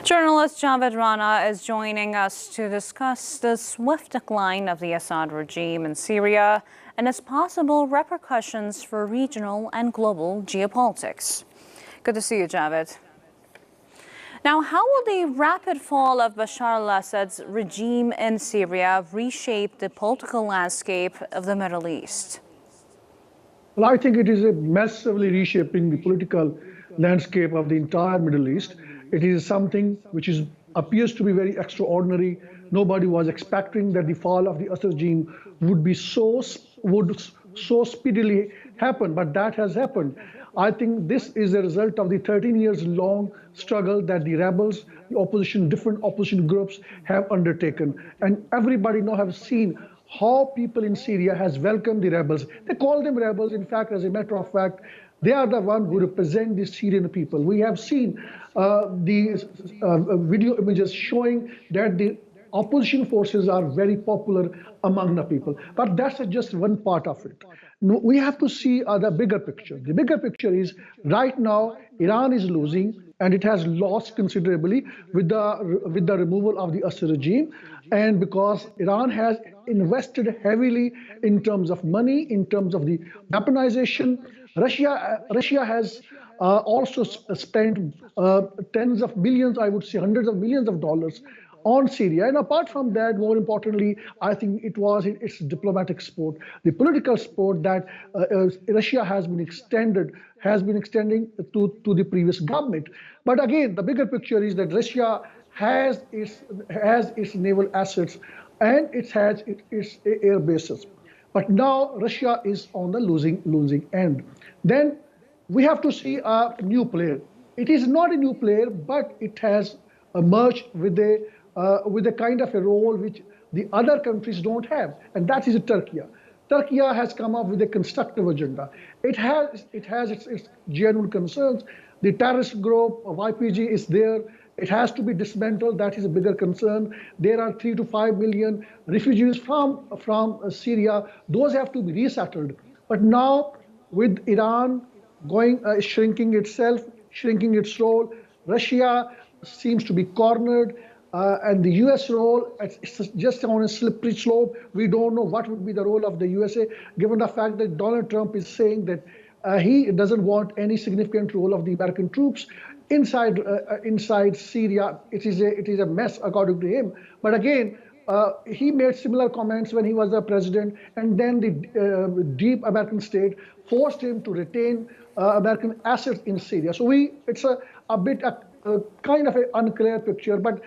Journalist Javed Rana is joining us to discuss the swift decline of the Assad regime in Syria and its possible repercussions for regional and global geopolitics. Good to see you, Javed. Now, how will the rapid fall of Bashar al-Assad's regime in Syria reshape the political landscape of the Middle East? Well, I think it is massively reshaping the political landscape of the entire Middle East. It is something which appears to be very extraordinary. Nobody was expecting that the fall of the Assad regime would so speedily happen, but that has happened. I think this is a result of the 13 years long struggle that the rebels, the opposition, different opposition groups have undertaken. And everybody now have seen how people in Syria has welcomed the rebels. They call them rebels. In fact, as a matter of fact, they are the one who represent the Syrian people. We have seen these video images showing that the opposition forces are very popular among the people. But that's just one part of it. No, we have to see the bigger picture. The bigger picture is right now Iran is losing, and it has lost considerably with the removal of the Assad regime, and because Iran has invested heavily in terms of money, in terms of the weaponization. Russia has also spent tens of billions, I would say hundreds of millions of dollars on Syria. And apart from that, more importantly, I think it was its diplomatic support, the political support that Russia has been extending to the previous government. But again, the bigger picture is that Russia has its naval assets and it has its air bases. But now Russia is on the losing end. Then we have to see a new player. It is not a new player, but it has emerged with a kind of a role which the other countries don't have, and that is Turkey. Turkey has come up with a constructive agenda. It has its genuine concerns. The terrorist group of YPG is there. It has to be dismantled. That is a bigger concern. There are 3 to 5 million refugees from Syria. Those have to be resettled. But now, with Iran shrinking itself, shrinking its role, Russia seems to be cornered. And the US role, it's just on a slippery slope. We don't know what would be the role of the USA, given the fact that Donald Trump is saying that he doesn't want any significant role of the American troops inside Syria. It is a mess, according to him. But again, he made similar comments when he was the president, and then the deep American state forced him to retain American assets in Syria. So it's a bit kind of an unclear picture, but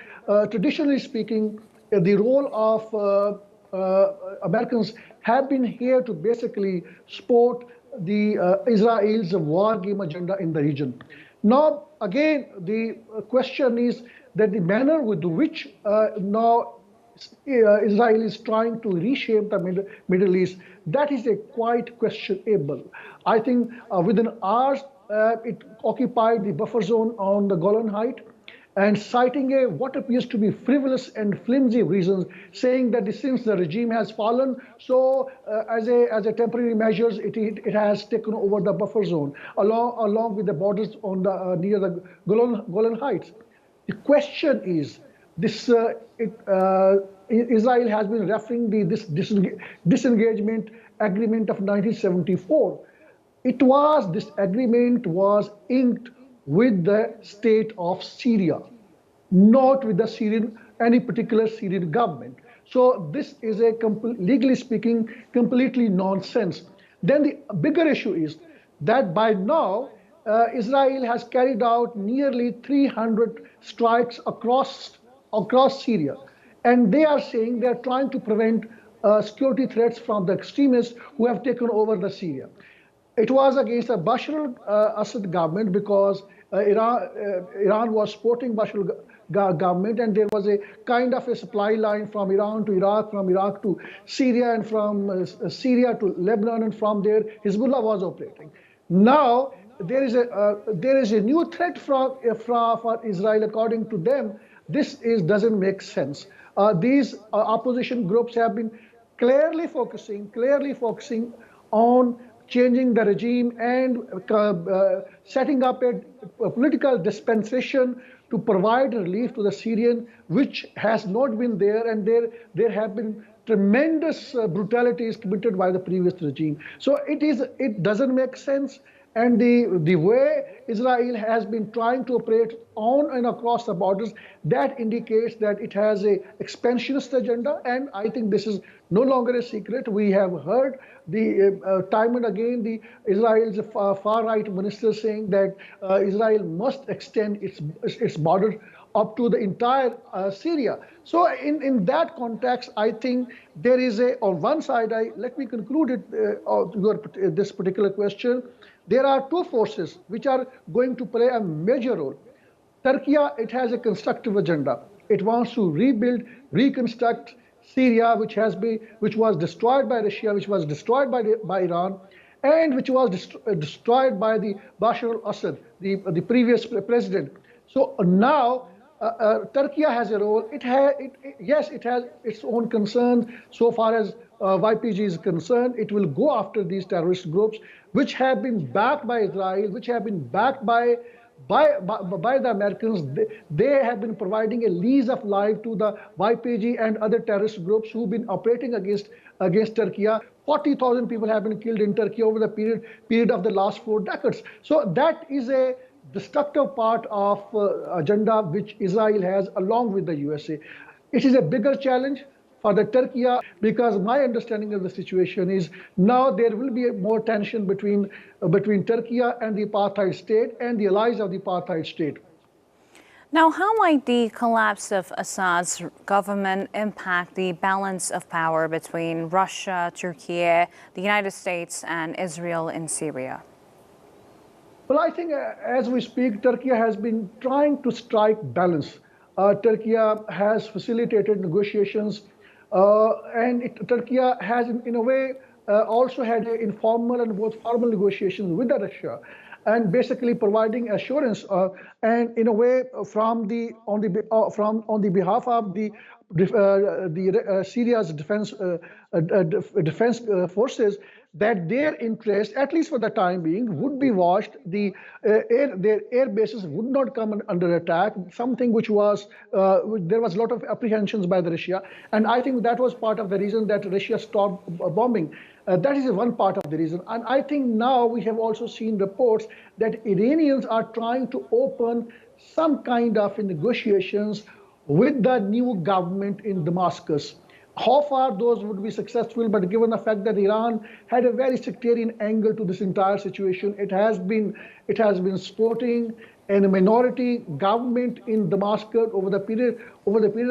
traditionally speaking, the role of Americans have been here to basically support the Israel's war game agenda in the region. Now, again, the question is that the manner with which now Israel is trying to reshape the Middle East, that is quite questionable. I think within hours, it occupied the buffer zone on the Golan Heights, and citing what appears to be frivolous and flimsy reasons, saying that since the regime has fallen, so as a temporary measures, it has taken over the buffer zone along with the borders on the near the Golan Heights. The question is, Israel has been referring this disengagement agreement of 1974. This agreement was inked with the state of Syria, not with any particular Syrian government. So this is legally speaking, completely nonsense. Then the bigger issue is that by now, Israel has carried out nearly 300 strikes across Syria. And they are saying they are trying to prevent security threats from the extremists who have taken over the Syria. It was against the Bashar al-Assad government because Iran was supporting Bashar government, and there was a kind of a supply line from Iran to Iraq, from Iraq to Syria, and from Syria to Lebanon, and from there Hezbollah was operating. Now there is a new threat for Israel. According to them, this doesn't make sense. These opposition groups have been clearly focusing on changing the regime and setting up a political dispensation to provide relief to the Syrian, which has not been there, and there have been tremendous brutalities committed by the previous regime. So it doesn't make sense. And the way Israel has been trying to operate on and across the borders, that indicates that it has a expansionist agenda. And I think this is no longer a secret. We have heard the time and again the Israel's far-right minister saying that Israel must extend its border up to the entire Syria. So in that context, I think there is on one side, let me conclude this particular question. There are two forces which are going to play a major role. Turkey, it has a constructive agenda. It wants to rebuild, reconstruct Syria, which was destroyed by Russia, which was destroyed by Iran, and which was destroyed by the Bashar al-Assad, the previous president. So now Turkey has a role. Yes, it has its own concerns so far as YPG is concerned. It will go after these terrorist groups, which have been backed by Israel, which have been backed by the Americans. They have been providing a lease of life to the YPG and other terrorist groups who've been operating against Turkey. 40,000 people have been killed in Turkey over the period of the last 4 decades. So that is a destructive part of agenda which Israel has along with the USA. It is a bigger challenge for the Turkey because my understanding of the situation is now there will be more tension between Turkey and the apartheid state and the allies of the apartheid state. Now, how might the collapse of Assad's government impact the balance of power between Russia, Turkey, the United States, and Israel in Syria? Well, I think as we speak, Turkey has been trying to strike balance. Turkey has facilitated negotiations, and Turkey has, in a way, also had informal and both formal negotiations with Russia, and basically providing assurance and, in a way, on the behalf of the Syria's defense forces, that their interest, at least for the time being, would be watched. Their air bases would not come under attack, something which was, there was a lot of apprehensions by the Russia. And I think that was part of the reason that Russia stopped bombing. That is one part of the reason. And I think now we have also seen reports that Iranians are trying to open some kind of negotiations with the new government in Damascus. How far those would be successful, but given the fact that Iran had a very sectarian angle to this entire situation, it has been supporting a minority government in Damascus over the period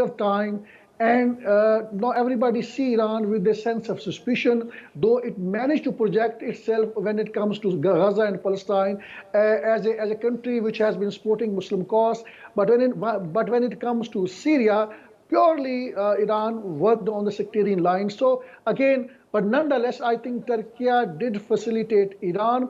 of time. And now everybody see Iran with a sense of suspicion, though it managed to project itself when it comes to Gaza and Palestine as a country which has been supporting Muslim cause. But when it comes to Syria, purely Iran worked on the sectarian line. So again, but nonetheless, I think Turkey did facilitate Iran,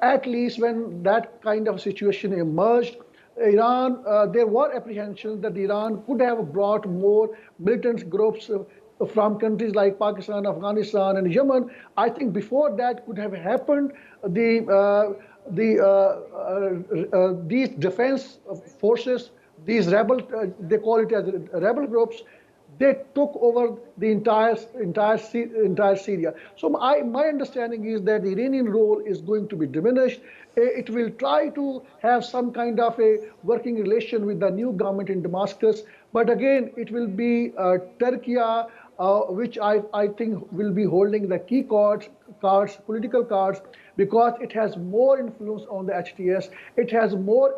at least when that kind of situation emerged. Iran, there were apprehensions that Iran could have brought more militant groups from countries like Pakistan, Afghanistan, and Yemen. I think before that could have happened, these defense forces, these rebel, they call it as rebel groups, they took over the entire Syria. So my understanding is that the Iranian role is going to be diminished. It will try to have some kind of a working relation with the new government in Damascus. But again, it will be Turkey, which I think will be holding the key political cards, because it has more influence on the HTS, it has more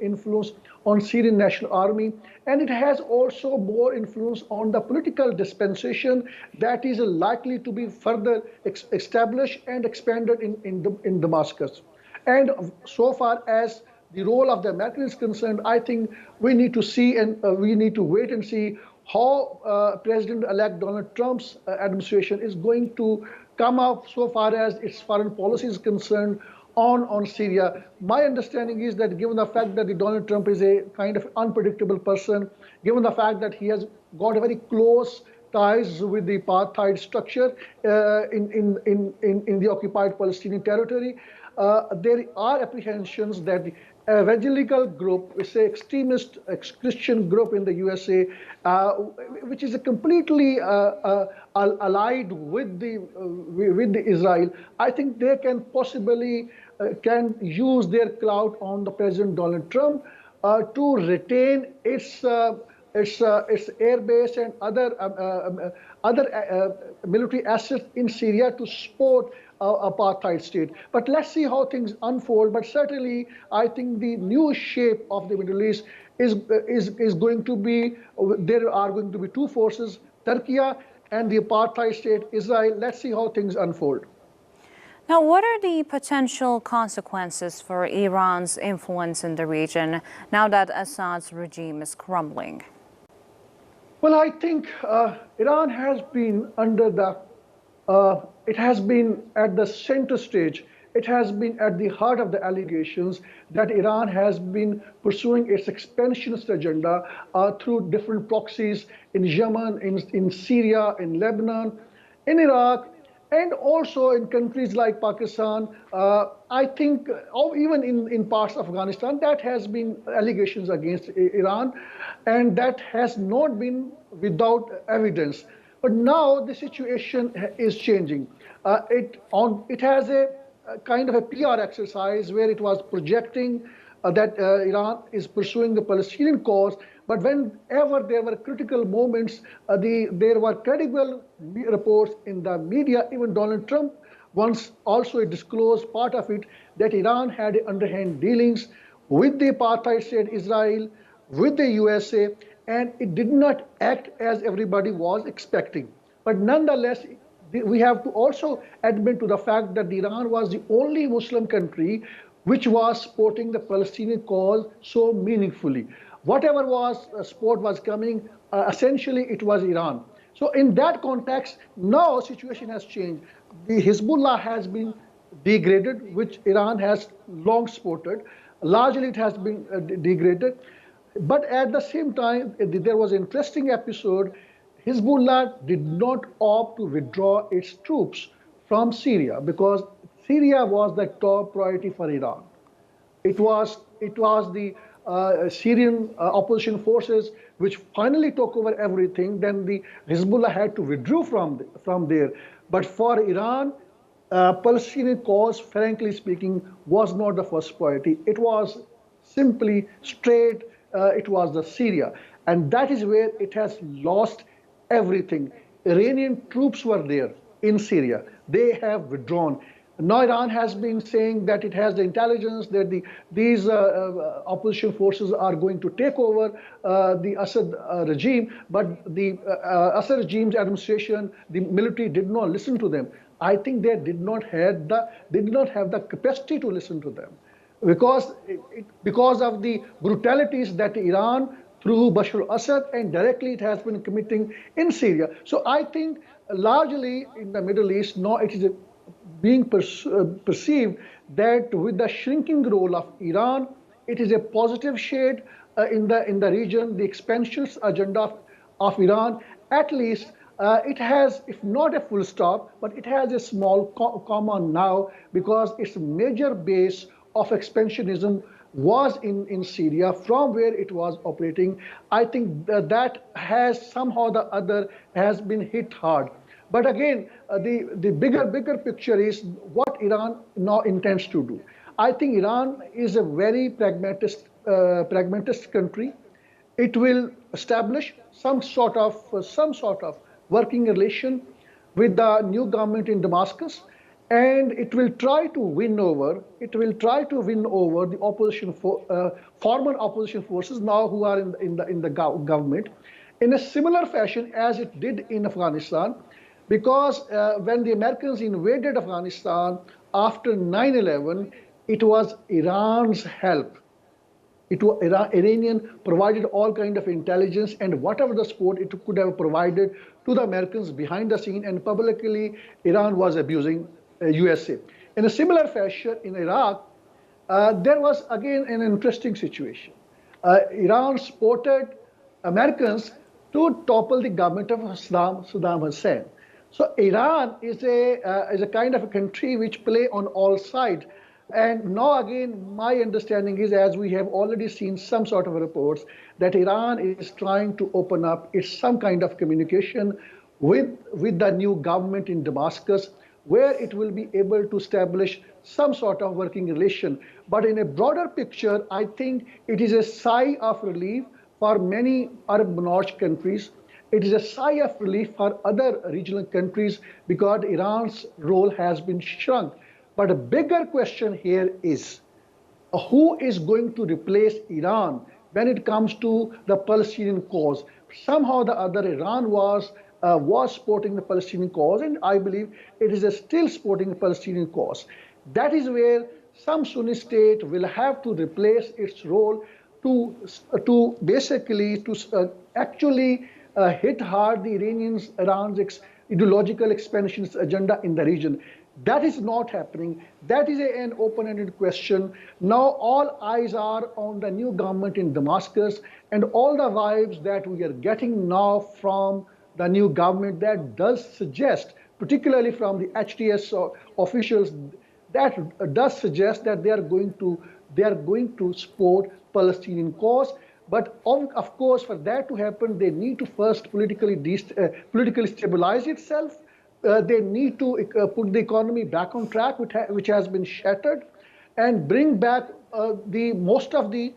influence on Syrian National Army, and it has also more influence on the political dispensation that is likely to be further established and expanded in Damascus. And so far as the role of the Americans is concerned, I think we need to see and we need to wait and see how President-elect Donald Trump's administration is going to come up so far as its foreign policy is concerned on Syria. My understanding is that given the fact that Donald Trump is a kind of unpredictable person, given the fact that he has got a very close ties with the apartheid structure in the occupied Palestinian territory, there are apprehensions that the evangelical group, say extremist Christian group in the USA, which is a completely allied with the Israel, I think they can possibly can use their clout on the President Donald Trump to retain its air base and other military assets in Syria to support apartheid state. But let's see how things unfold. But certainly, I think the new shape of the Middle East is going to be, there are going to be two forces, Turkey and the apartheid state Israel. Let's see how things unfold. Now, what are the potential consequences for Iran's influence in the region now that Assad's regime is crumbling? Well, I think Iran has been it has been at the center stage. It has been at the heart of the allegations that Iran has been pursuing its expansionist agenda through different proxies in Yemen, in Syria, in Lebanon, in Iraq, and also in countries like Pakistan. I think, even in parts of Afghanistan, that has been allegations against Iran, and that has not been without evidence. But now the situation is changing. It has a kind of a PR exercise where it was projecting that Iran is pursuing the Palestinian cause. But whenever there were critical moments, there were credible reports in the media. Even Donald Trump once also disclosed part of it, that Iran had underhand dealings with the apartheid state Israel, with the USA, and it did not act as everybody was expecting. But nonetheless, we have to also admit to the fact that Iran was the only Muslim country which was supporting the Palestinian cause so meaningfully. Whatever support was coming, essentially it was Iran. So in that context, now situation has changed. The Hezbollah has been degraded, which Iran has long supported. Largely it has been degraded. But at the same time, there was an interesting episode. Hezbollah did not opt to withdraw its troops from Syria because Syria was the top priority for Iran. It was the Syrian opposition forces which finally took over everything. Then the Hezbollah had to withdraw from there. But for Iran, Palestinian cause, frankly speaking, was not the first priority. It was simply straight. It was the Syria, and that is where it has lost everything. Iranian troops were there in Syria. They have withdrawn. Now Iran has been saying that it has the intelligence that these opposition forces are going to take over the Assad regime, but the Assad regime's administration, the military did not listen to them. I think they did not have the capacity to listen to them, because of the brutalities that Iran, through Bashar al-Assad, and directly it has been committing in Syria. So I think largely in the Middle East, now it is being perceived that with the shrinking role of Iran, it is a positive shade in the region. The expansionist agenda of Iran, at least it has, if not a full stop, but it has a small comma now, because its major base of expansionism was in Syria, from where it was operating. I think that has somehow the other has been hit hard. But again, the bigger picture is what Iran now intends to do. I think Iran is a very pragmatist country. It will establish some sort of working relation with the new government in Damascus, and it will try to win over the opposition former opposition forces now who are in the government, in a similar fashion as it did in Afghanistan. Because when the Americans invaded Afghanistan after 9/11, it was Iran's help. Iranian provided all kind of intelligence and whatever the support it could have provided to the Americans behind the scene, and publicly Iran was abusing USA. In a similar fashion, in Iraq, there was again an interesting situation. Iran supported Americans to topple the government of Saddam Hussein. So Iran is a kind of a country which play on all sides. And now again, my understanding is, as we have already seen some sort of reports, that Iran is trying to open up its some kind of communication with the new government in Damascus, where it will be able to establish some sort of working relation. But in a broader picture, I think it is a sigh of relief for many Arab North countries. It is a sigh of relief for other regional countries because Iran's role has been shrunk. But a bigger question here is who is going to replace Iran when it comes to the Palestinian cause? Somehow or the other, Iran was supporting the Palestinian cause, and I believe it is still supporting the Palestinian cause. That is where some Sunni state will have to replace its role to basically to actually hit hard the Iran's ideological expansionist agenda in the region. That is not happening. That is an open-ended question. Now all eyes are on the new government in Damascus, and all the vibes that we are getting now from the new government, that does suggest, particularly from the HTS officials, that does suggest that they are going to support Palestinian cause. But of course, for that to happen, they need to first politically stabilize itself. They need to put the economy back on track, which has been shattered, and bring back the most of the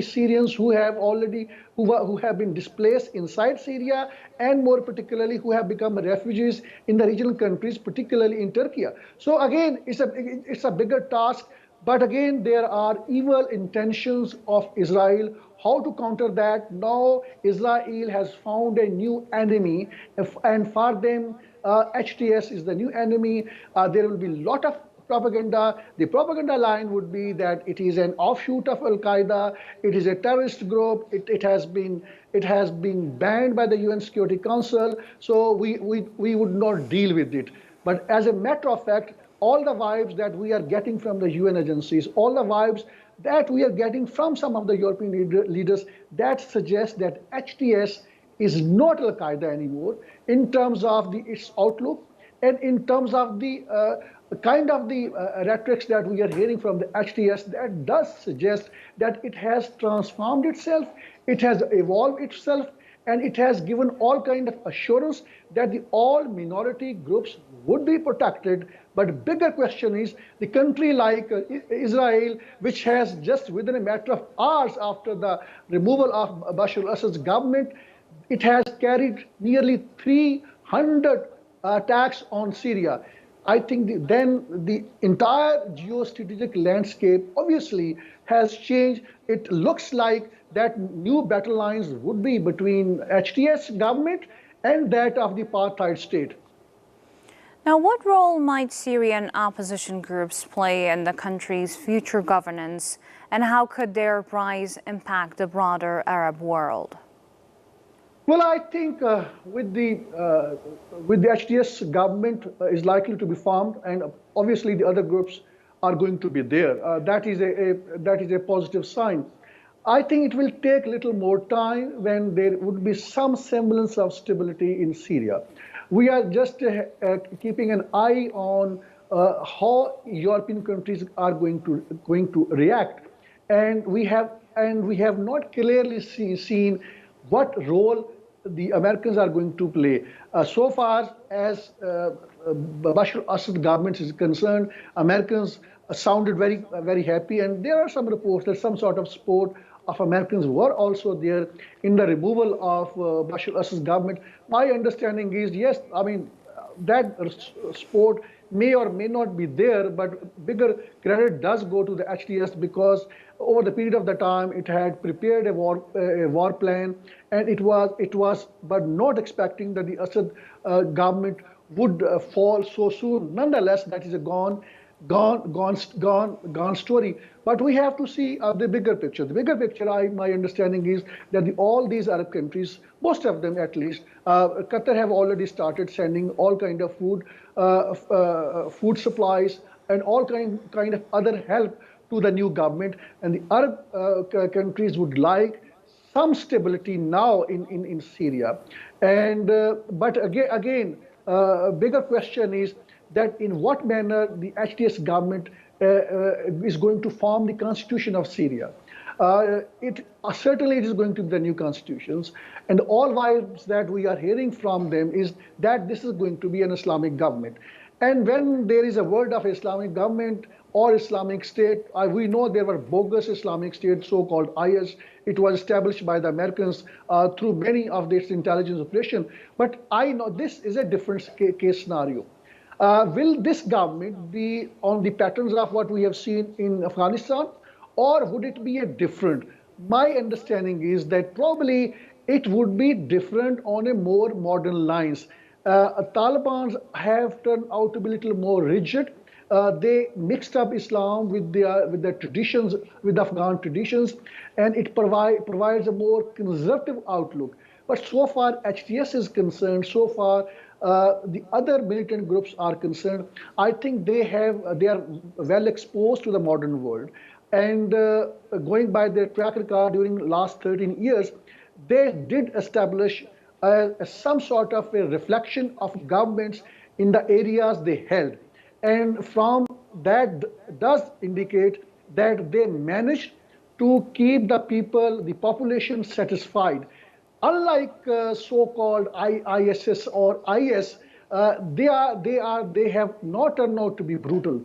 Syrians who have been displaced inside Syria, and more particularly who have become refugees in the regional countries, particularly in Turkey. So again, it's a bigger task. But again, there are evil intentions of Israel. How to counter that? Now Israel has found a new enemy, and for them, HTS is the new enemy. There will be a lot of propaganda. The propaganda line would be that it is an offshoot of Al-Qaeda. It is a terrorist group. It has been banned by the UN Security Council. So we would not deal with it. But as a matter of fact, all the vibes that we are getting from the UN agencies, all the vibes that we are getting from some of the European leaders, that suggest that HTS is not Al-Qaeda anymore in terms of its outlook, and in terms of the kind of the rhetorics that we are hearing from the HTS, that does suggest that it has transformed itself, it has evolved itself, and it has given all kind of assurance that all minority groups would be protected. But bigger question is the country like Israel, which has just within a matter of hours after the removal of Bashar al-Assad's government, it has carried nearly 300 attacks on Syria. I think then the entire geostrategic landscape obviously has changed. It looks like that new battle lines would be between HTS government and that of the apartheid state. Now, what role might Syrian opposition groups play in the country's future governance, and how could their rise impact the broader Arab world? Well, I think with the HTS government is likely to be formed, and obviously the other groups are going to be there. That is a positive sign. I think it will take a little more time when there would be some semblance of stability in Syria. We are just keeping an eye on how European countries are going to react, and we have not clearly seen what role the Americans are going to play. So far as Bashar al-Assad government is concerned, Americans sounded very happy, and there are some reports that some sort of support of Americans were also there in the removal of Bashar al-Assad's government. My understanding is, yes, I mean, that support may or may not be there, but bigger credit does go to the HTS because over the period of the time it had prepared a war plan, and it was but not expecting that the Assad government would fall so soon. Nonetheless, that is a gone story. But we have to see the bigger picture. The bigger picture, my understanding is that all these Arab countries, most of them at least, Qatar have already started sending all kind of food supplies and all kind of other help to the new government. And the Arab countries would like some stability now in Syria. And but again, bigger question is that in what manner the HTS government is going to form the constitution of Syria. Certainly it is going to be the new constitutions, and all vibes that we are hearing from them is that this is going to be an Islamic government. And when there is a word of Islamic government or Islamic State, we know there were bogus Islamic State, so-called IS. It was established by the Americans through many of this intelligence operation. But I know this is a different case scenario. Will this government be on the patterns of what we have seen in Afghanistan, or would it be a different? My understanding is that probably it would be different on a more modern lines. Taliban have turned out to be a little more rigid. They mixed up Islam with the traditions, with Afghan traditions, and it provides a more conservative outlook. But so far, HTS is concerned, so far the other militant groups are concerned, I think they are well exposed to the modern world. And going by their track record during the last 13 years, they did establish some sort of a reflection of governments in the areas they held. And from that does indicate that they managed to keep the people, the population satisfied. Unlike so-called ISS or IS, they have not turned out to be brutal.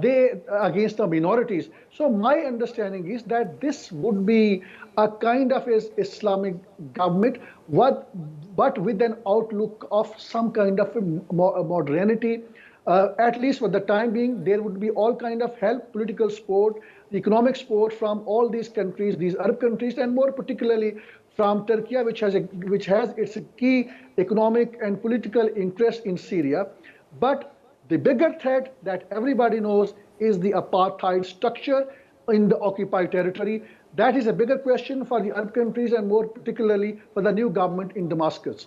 They against the minorities. So my understanding is that this would be a kind of Islamic government, but with an outlook of some kind of modernity. At least for the time being, there would be all kind of help, political support, economic support from all these countries, these Arab countries, and more particularly from Turkey, which has its key economic and political interest in Syria. But the bigger threat that everybody knows is the apartheid structure in the occupied territory. That is a bigger question for the Arab countries and more particularly for the new government in Damascus.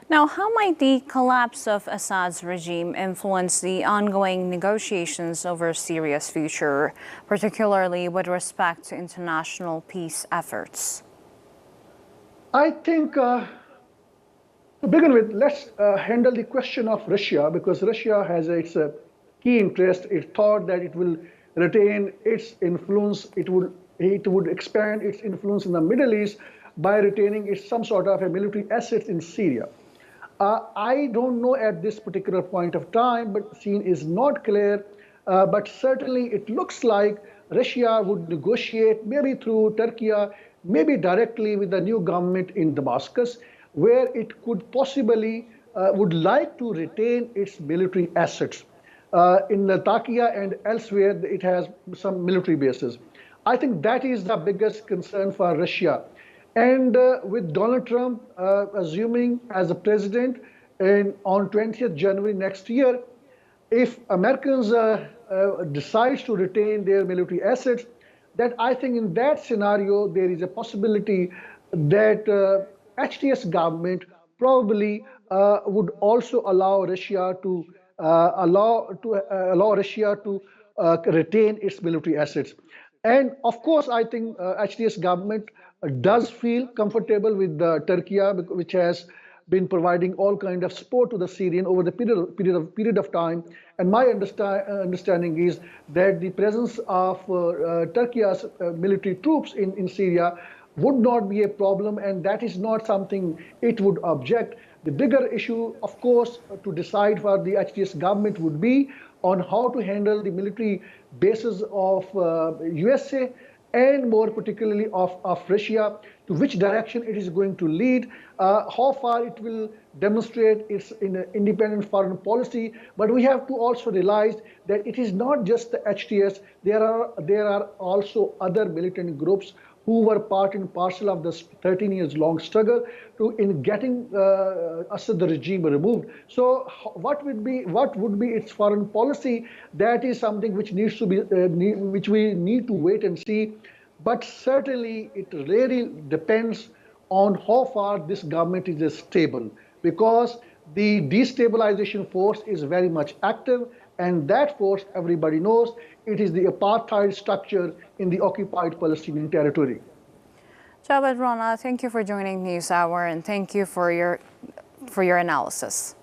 Now, how might the collapse of Assad's regime influence the ongoing negotiations over Syria's future, particularly with respect to international peace efforts? I think, to begin with, let's handle the question of Russia, because Russia has its key interest. It thought that it will retain its influence, it would expand its influence in the Middle East by retaining some sort of a military assets in Syria. I don't know at this particular point of time, but the scene is not clear. But certainly it looks like Russia would negotiate maybe through Turkey, maybe directly with the new government in Damascus, where it could possibly would like to retain its military assets. In Latakia and elsewhere, it has some military bases. I think that is the biggest concern for Russia. And with Donald Trump assuming as a president on 20th January next year, if Americans decides to retain their military assets, that I think in that scenario there is a possibility that HTS government probably would also allow Russia to retain its military assets. And of course, I think HTS government does feel comfortable with Turkey, which has been providing all kind of support to the Syrian over the period of time. And my understanding is that the presence of Turkey's military troops in Syria would not be a problem, and that is not something it would object. The bigger issue, of course, to decide for the HTS government would be on how to handle the military bases of USA and more particularly of Russia, to which direction it is going to lead, how far it will demonstrate its independent foreign policy. But we have to also realize that it is not just the HTS, there are also other militant groups who were part and parcel of this 13 years long struggle in getting Assad the regime removed. So what would be its foreign policy? That is something which needs to be which we need to wait and see. But certainly it really depends on how far this government is stable, because the destabilization force is very much active, and that force, everybody knows, it is the apartheid structure in the occupied Palestinian territory. Javed Rana, thank you for joining NewsHour, and thank you for your analysis.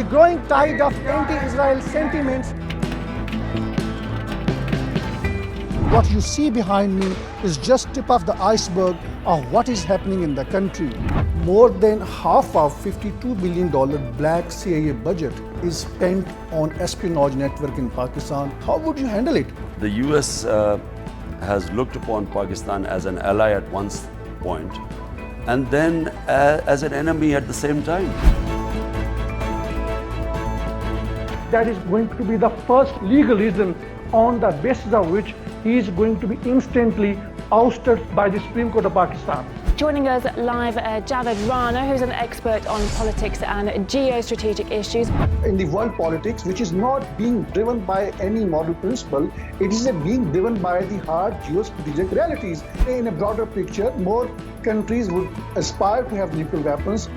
growing tide of anti-Israel sentiments. What you see behind me is just tip of the iceberg of what is happening in the country. More than half of $52 billion black CIA budget is spent on espionage network in Pakistan. How would you handle it? The US has looked upon Pakistan as an ally at one point and then as an enemy at the same time. That is going to be the first legal reason on the basis of which he is going to be instantly ousted by the Supreme Court of Pakistan. Joining us live, Javed Rana, who's an expert on politics and geostrategic issues. In the world politics, which is not being driven by any moral principle, it is being driven by the hard geostrategic realities. In a broader picture, more countries would aspire to have nuclear weapons.